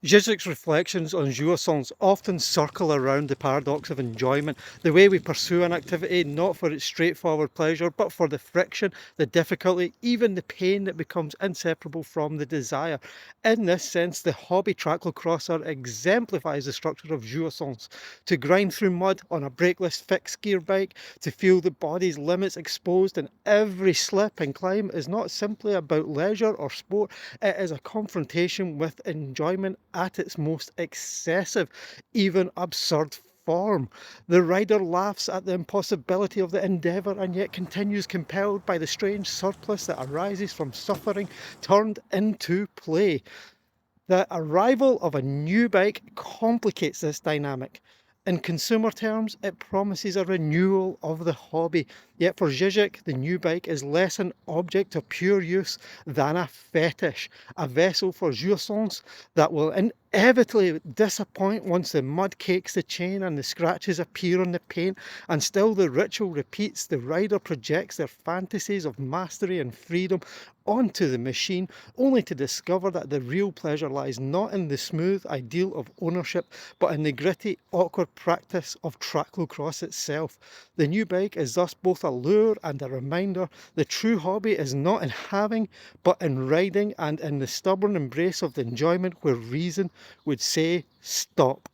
Zizek's reflections on jouissance often circle around the paradox of enjoyment, the way we pursue an activity not for its straightforward pleasure, but for the friction, the difficulty, even the pain that becomes inseparable from the desire. In this sense, the hobby tracklocrosser exemplifies the structure of jouissance. To grind through mud on a brakeless fixed gear bike, to feel the body's limits exposed in every slip and climb is not simply about leisure or sport, it is a confrontation with enjoyment at its most excessive, even absurd form. The rider laughs at the impossibility of the endeavour and yet continues compelled by the strange surplus that arises from suffering turned into play. The arrival of a new bike complicates this dynamic. In consumer terms, it promises a renewal of the hobby. Yet for Zizek, the new bike is less an object of pure use than a fetish, a vessel for jouissance that will inevitably disappoint once the mud cakes the chain and the scratches appear on the paint, and still the ritual repeats. The rider projects their fantasies of mastery and freedom onto the machine, only to discover that the real pleasure lies not in the smooth ideal of ownership, but in the gritty, awkward practice of tracklocross itself. The new bike is thus both a lure and a reminder. The true hobby is not in having, but in riding, and in the stubborn embrace of the enjoyment where reason would say stop.